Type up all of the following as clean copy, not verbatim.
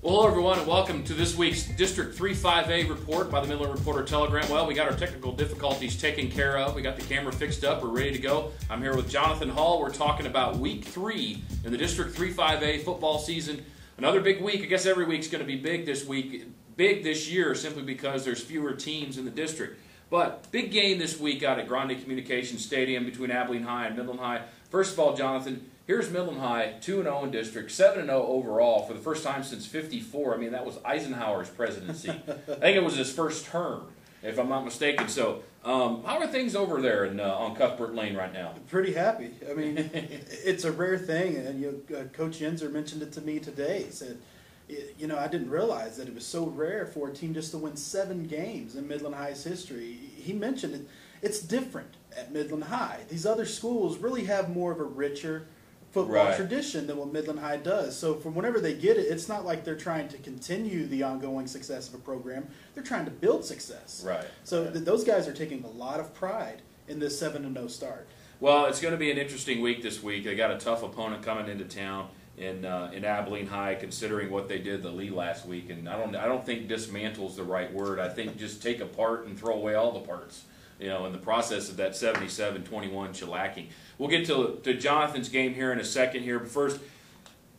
Well, hello everyone, and welcome to this week's District 3-5A report by the Midland Reporter Telegram. Well, we got our technical difficulties taken care of. We got the camera fixed up. We're ready to go. I'm here with Jonathan Hall. We're talking about Week 3 in the District 3-5A football season. Another big week. I guess every week's going to be big this week. Big this year simply because there's fewer teams in the district. But big game this week out at Grande Communications Stadium between Abilene High and Midland High. First of all, Jonathan, here's Midland High, 2-0 in district, 7-0 overall for the first time since '54. I mean, that was Eisenhower's presidency. I think it was his first term, if I'm not mistaken. So, how are things over there on Cuthbert Lane right now? Pretty happy. I mean, it's a rare thing, and Coach Yenser mentioned it to me today. He said, you know, I didn't realize that it was so rare for a team just to win 7 games in Midland High's history. He mentioned it. It's different at Midland High. These other schools really have more of a richer football tradition than what Midland High does. So from whenever they get it, it's not like they're trying to continue the ongoing success of a program. They're trying to build success. Right. So those guys are taking a lot of pride in this 7-0 start. Well, it's going to be an interesting week this week. They got a tough opponent coming into town in Abilene High, considering what they did to Lee last week. And I don't think dismantle is the right word. I think just take apart and throw away all the parts, you know, in the process of that 77-21 shellacking. We'll get to Jonathan's game here in a second here, but first,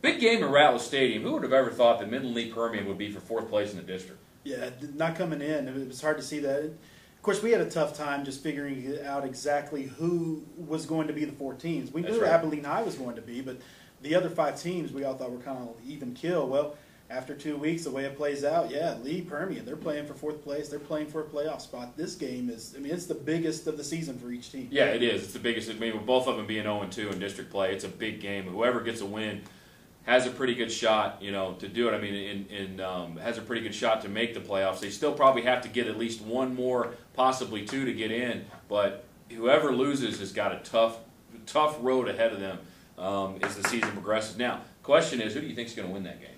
big game at Rattler Stadium. Who would have ever thought that Midland Lee Permian would be for 4th place in the district? Yeah, not coming in. It was hard to see that. Of course, we had a tough time just figuring out exactly who was going to be the 4 teams. We knew Abilene High was going to be, but the other 5 teams we all thought were kind of even kill. Well, after 2 weeks, the way it plays out, yeah, Lee Permian, they're playing for 4th place. They're playing for a playoff spot. This game is, I mean, it's the biggest of the season for each team. Yeah, it is. It's the biggest. I mean, with both of them being 0-2 in district play, it's a big game. Whoever gets a win has a pretty good shot, you know, to do it. I mean, has a pretty good shot to make the playoffs. They still probably have to get at least 1 more, possibly 2 to get in. But whoever loses has got a tough road ahead of them as the season progresses. Now, question is, who do you think is going to win that game?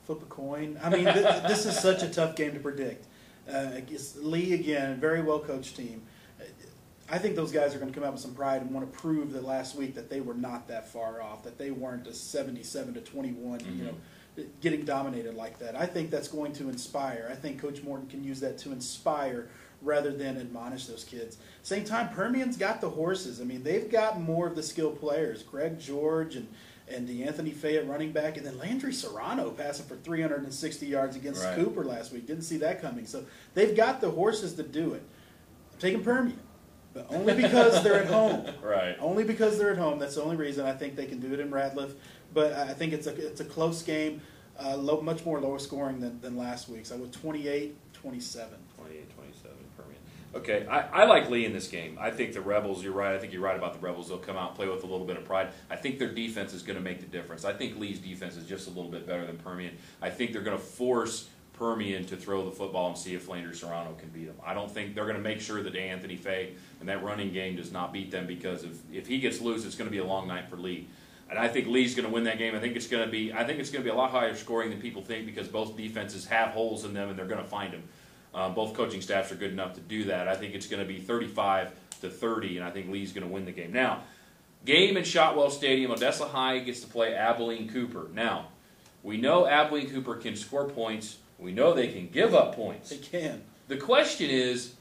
Flip a coin. I mean, this is such a tough game to predict. Lee, again, very well-coached team. I think those guys are going to come out with some pride and want to prove that last week that they were not that far off, that they weren't a 77-21, you know, getting dominated like that. I think that's going to inspire. I think Coach Morton can use that to inspire rather than admonish those kids. Same time, Permian's got the horses. I mean, they've got more of the skilled players. Greg George and Anthony Fayette running back, and then Landry Serrano passing for 360 yards against Cooper last week. Didn't see that coming. So they've got the horses to do it. I'm taking Permian, but only because they're at home. Right. Only because they're at home. That's the only reason I think they can do it in Ratliff. But I think it's a close game, much more lower scoring than last week's. I went 28-27. 28-27, Permian. Okay, I like Lee in this game. I think the Rebels, you're right. I think you're right about the Rebels. They'll come out and play with a little bit of pride. I think their defense is going to make the difference. I think Lee's defense is just a little bit better than Permian. I think they're going to force Permian to throw the football and see if Landry Serrano can beat them. I don't think they're going to make sure that Anthony Fay and that running game does not beat them, because if he gets loose, it's going to be a long night for Lee. And I think Lee's going to win that game. I think it's going to be a lot higher scoring than people think, because both defenses have holes in them and they're going to find them. Both coaching staffs are good enough to do that. I think it's going to be 35-30, and I think Lee's going to win the game. Now, game in Shotwell Stadium, Odessa High gets to play Abilene Cooper. Now, we know Abilene Cooper can score points. We know they can give up points. They can. The question is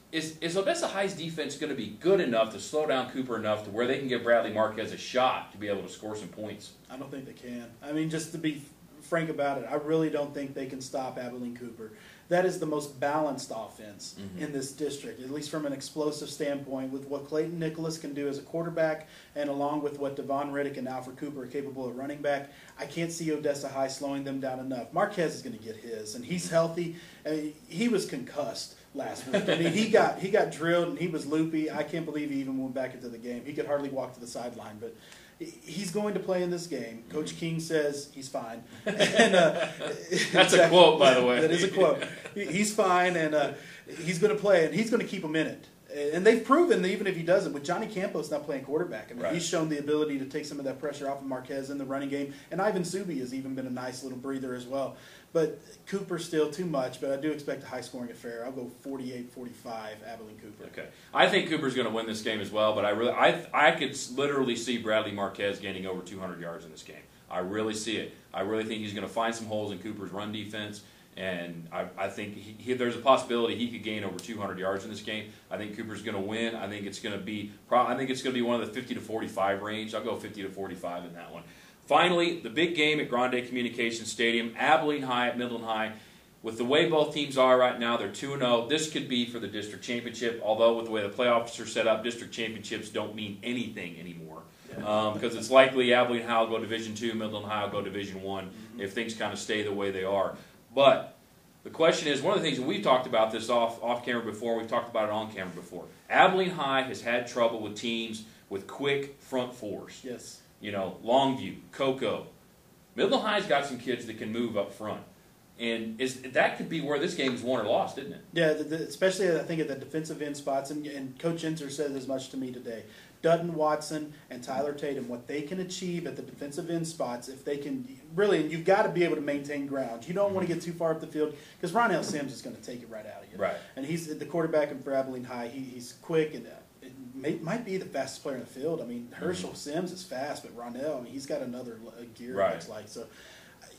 Odessa High's defense going to be good enough to slow down Cooper enough to where they can give Bradley Marquez a shot to be able to score some points? I don't think they can. I mean, just to be frank about it, I really don't think they can stop Abilene Cooper. That is the most balanced offense in this district, at least from an explosive standpoint, with what Clayton Nicholas can do as a quarterback and along with what Devon Riddick and Alfred Cooper are capable of running back. I can't see Odessa High slowing them down enough. Marquez is going to get his, and he's healthy. I mean, he was concussed last week. I mean, he got drilled, and he was loopy. I can't believe he even went back into the game. He could hardly walk to the sideline, but he's going to play in this game. Coach King says he's fine. And, that's a quote, by the way. That is a quote. He's fine, and he's going to play, and he's going to keep him in it. And they've proven that even if he doesn't, with Johnny Campos not playing quarterback, I mean, he's shown the ability to take some of that pressure off of Marquez in the running game. And Ivan Subi has even been a nice little breather as well. But Cooper's still too much, but I do expect a high-scoring affair. I'll go 48-45, Abilene Cooper. Okay. I think Cooper's going to win this game as well, but I could literally see Bradley Marquez gaining over 200 yards in this game. I really see it. I really think he's going to find some holes in Cooper's run defense. And I think there's a possibility he could gain over 200 yards in this game. I think Cooper's going to win. I think it's going to be one of the 50 to 45 range. I'll go 50 to 45 in that one. Finally, the big game at Grande Communications Stadium, Abilene High at Midland High. With the way both teams are right now, they're 2-0. This could be for the district championship. Although with the way the playoffs are set up, district championships don't mean anything anymore. Because it's likely Abilene High will go Division II, Midland High will go Division I if things kind of stay the way they are. But the question is, one of the things, and we've talked about this off camera before, we've talked about it on camera before. Abilene High has had trouble with teams with quick front fours. Yes. Longview, Cocoa. Midland High's got some kids that can move up front. And that could be where this game is won or lost, isn't it? Yeah, especially I think at the defensive end spots, and Coach Enzer said as much to me today. Dutton Watson and Tyler Tatum, what they can achieve at the defensive end spots, if they can really, and you've got to be able to maintain ground. You don't want to get too far up the field because Ronell Sims is going to take it right out of you. Right. And he's the quarterback for Abilene High. He's quick and might be the fastest player in the field. I mean, Herschel Sims is fast, but Ronell, he's got another gear. Right. It looks like. So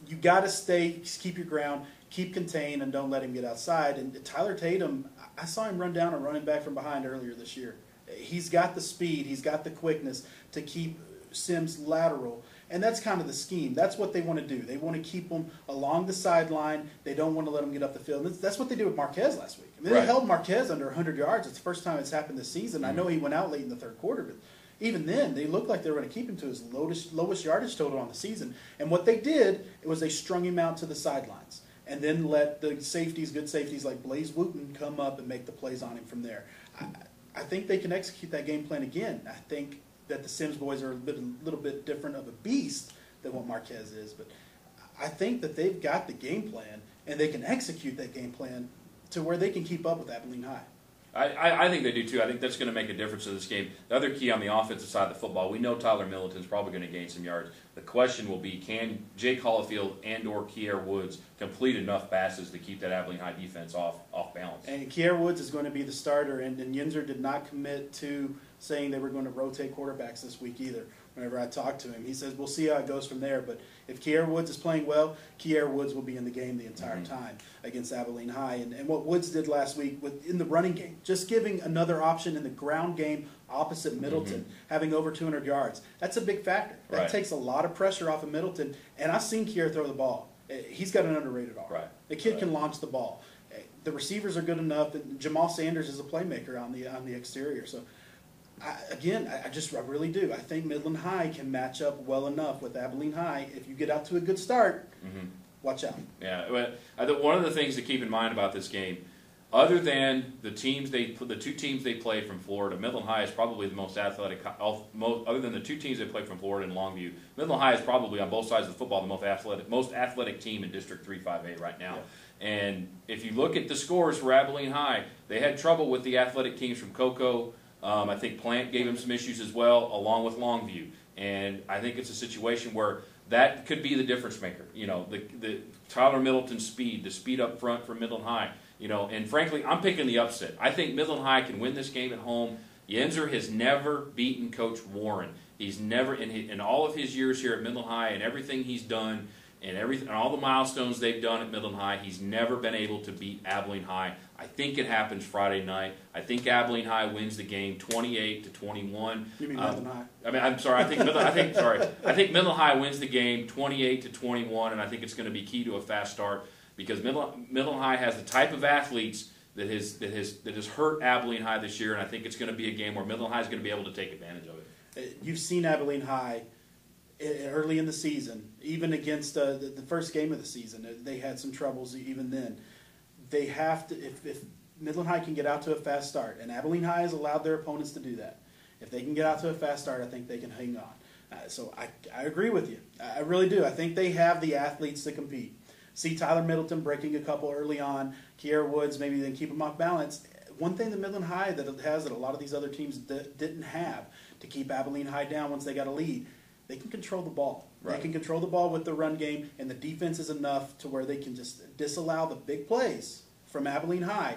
you got to keep your ground, keep contained, and don't let him get outside. And Tyler Tatum, I saw him run down a running back from behind earlier this year. He's got the speed, he's got the quickness to keep Sims lateral, and that's kind of the scheme. That's what they want to do. They want to keep him along the sideline. They don't want to let him get up the field. And that's what they did with Marquez last week. I mean, they held Marquez under 100 yards. It's the first time it's happened this season. I know he went out late in the third quarter, but even then, they looked like they were going to keep him to his lowest yardage total on the season. And what they did, was they strung him out to the sidelines and then let the safeties, good safeties like Blaze Wooten, come up and make the plays on him from there. I think they can execute that game plan again. I think that the Sims boys are a little bit different of a beast than what Marquez is, but I think that they've got the game plan and they can execute that game plan to where they can keep up with Abilene High. I think they do too. I think that's going to make a difference in this game. The other key on the offensive side of the football, we know Tyler Middleton's probably going to gain some yards. The question will be, can Jake Hollifield and or Kier Woods complete enough passes to keep that Abilene High defense off balance? And Kier Woods is going to be the starter, and Yenzer did not commit to saying they were going to rotate quarterbacks this week either. Whenever I talked to him, he says, we'll see how it goes from there. But if Kier Woods is playing well, Kier Woods will be in the game the entire time against Abilene High. And what Woods did last week in the running game, just giving another option in the ground game opposite Middleton, having over 200 yards, that's a big factor. That takes a lot of pressure off of Middleton. And I've seen Kier throw the ball. He's got an underrated arm. The kid can launch the ball. The receivers are good enough. And Jamal Sanders is a playmaker on the exterior. So, I really do. I think Midland High can match up well enough with Abilene High. If you get out to a good start, watch out. Yeah, but I think one of the things to keep in mind about this game, other than the two teams they played from Florida, Midland High is probably the most athletic. Other than the two teams they played from Florida and Longview, Midland High is probably on both sides of the football the most athletic team in District 3-5A right now. Yeah. And if you look at the scores for Abilene High, they had trouble with the athletic teams from Cocoa. I think Plant gave him some issues as well, along with Longview. And I think it's a situation where that could be the difference maker. The Tyler Middleton's speed, the speed up front for Midland High. And frankly, I'm picking the upset. I think Midland High can win this game at home. Yenzer has never beaten Coach Warren. He's never, in all of his years here at Midland High and everything he's done, and all the milestones they've done at Midland High, he's never been able to beat Abilene High. I think it happens Friday night. I think Abilene High wins the game 28-21. You mean Midland High? I'm sorry. I think Midland High wins the game 28-21, and I think it's going to be key to a fast start because Midland High has the type of athletes that has hurt Abilene High this year, and I think it's going to be a game where Midland High is going to be able to take advantage of it. You've seen Abilene High early in the season, even against the first game of the season. They had some troubles even then. They have to, if Midland High can get out to a fast start, and Abilene High has allowed their opponents to do that. If they can get out to a fast start, I think they can hang on. So I agree with you. I really do. I think they have the athletes to compete. See Tyler Middleton breaking a couple early on, Kier Woods maybe then keep them off balance. One thing that Midland High that has that a lot of these other teams didn't have to keep Abilene High down once they got a lead, they can control the ball. They can control the ball with the run game, and the defense is enough to where they can just disallow the big plays from Abilene High,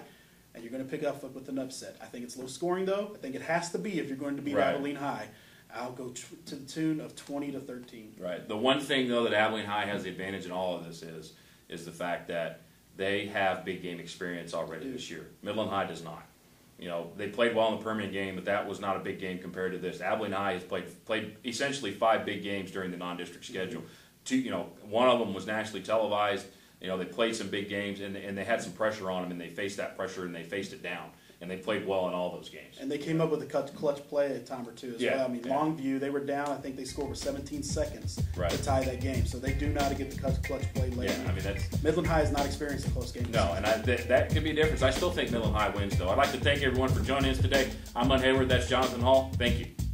and you're going to pick up with an upset. I think it's low scoring, though. I think it has to be if you're going to beat Abilene High. I'll go to the tune of 20-13. Right. The one thing, though, that Abilene High has the advantage in all of this is the fact that they have big game experience already this year. Midland High does not. You know, they played well in the Permian game, but that was not a big game compared to this. Abilene High has played essentially 5 big games during the non-district schedule. One of them was nationally televised. You know, they played some big games, and they had some pressure on them, and they faced that pressure, and they faced it down. And they played well in all those games. And they came up with a clutch play a time or two as well. I mean, Longview, they were down. I think they scored with 17 seconds to tie that game. So they do know how to get the clutch play late. Yeah, I mean, Midland High has not experienced a close game. No, and that could be a difference. I still think Midland High wins, though. I'd like to thank everyone for joining us today. I'm Len Hayward. That's Jonathan Hall. Thank you.